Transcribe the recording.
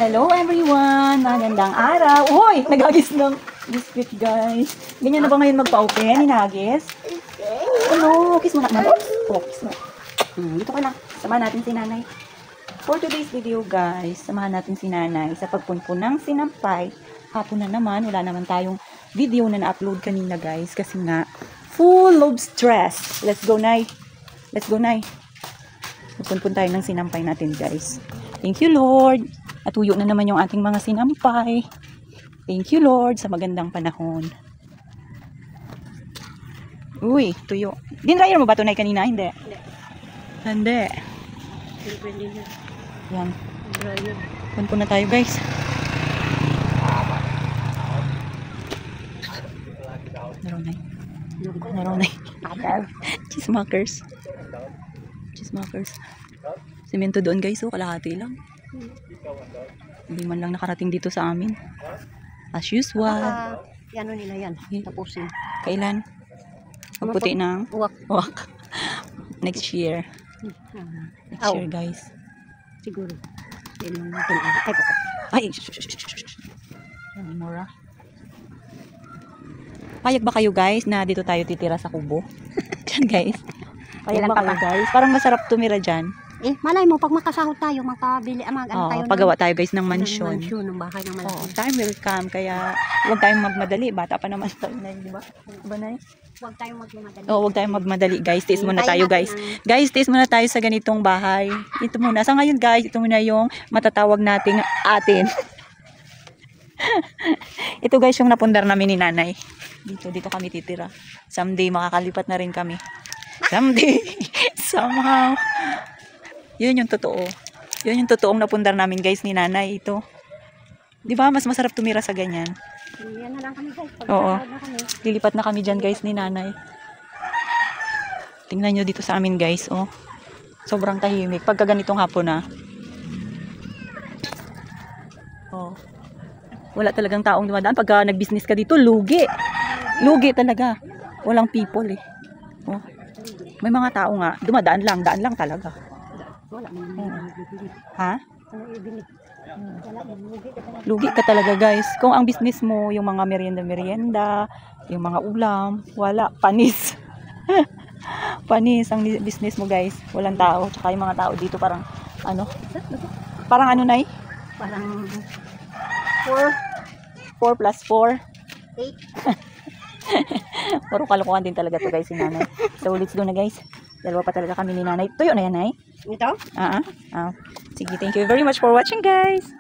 Hello everyone! Magandang araw! Uy! Nagagis ng biscuit guys. Ganyan na ba ngayon magpa-open? Hinagis? Hello! Kiss mo na. Oh, kiss mo. Dito ka lang. Samahan natin si nanay. For today's video guys, samahan natin si nanay sa pagpunpun ng sinampay. Hapon na naman. Wala naman tayong video na na-upload kanina guys. Kasi nga, full of stress. Let's go, nay. Let's go, nay. Magpunpun tayo ng sinampay natin guys. Thank you Lord. At tuyo na naman yung ating mga sinampay. Thank you Lord sa magandang panahon. Uy, tuyo. Dinryer mo ba ito na kanina? Hindi. Hindi. Yan. Punpun na tayo guys. Naronay. Cheesemakers. Semento doon guys, oh, kalahati lang. Hindi man lang nakarating dito sa amin. As usual. Ano nila yan? Tapusin. Kailan? Magputi ng uwak. Next year. Next year guys. Siguro. Ay! Mura. Payag ba kayo guys na dito tayo titira sa kubo? Diyan guys. Payag ba kayo guys? Parang masarap tumira dyan. Malay mo, pag makasahod tayo, makabili, tayo pagawa tayo guys ng mansyon. Ng bahay ng malaki. Time will come, kaya huwag tayong magmadali. Bata pa naman tayo na, di ba? Diba na? Huwag tayong magmadali. Huwag tayong magmadali guys. Tiis muna tayo guys. Guys, tiis muna tayo sa ganitong bahay. Ito muna. Sa ngayon guys, ito muna yung matatawag nating atin. Ito guys yung napundar namin ni nanay. Dito kami titira. Someday makakalipat na rin kami. Someday. Somehow. Yun yung totoo. Yun yung totoong napundar namin guys ni nanay ito. 'Di ba? Mas masarap tumira sa ganyan. Yan na lang kami guys. Oo. Lilipat na kami diyan guys ni nanay. Tingnan niyo dito sa amin guys, oh. Sobrang tahimik pagka ganitong hapon na. Oh. Wala talagang taong dumadaan pagka nag-business ka dito, lugi. Lugi talaga. Walang people eh. Oh. May mga tao nga, dumadaan lang, daan lang talaga. Ha? Lugi ka talaga guys. Kung ang business mo, yung mga merienda, yung mga ulam, wala, panis. Panis ang business mo guys. Walang tao. Tsaka yung mga tao dito parang, parang ano nay? Parang 4 plus 4. 8. Puro kalokohan din talaga to guys si nanay. So let's go na guys. Dalawa pa talaga kami ni nanay. Tuyo na yan nay. Ito? Sige, thank you very much for watching guys.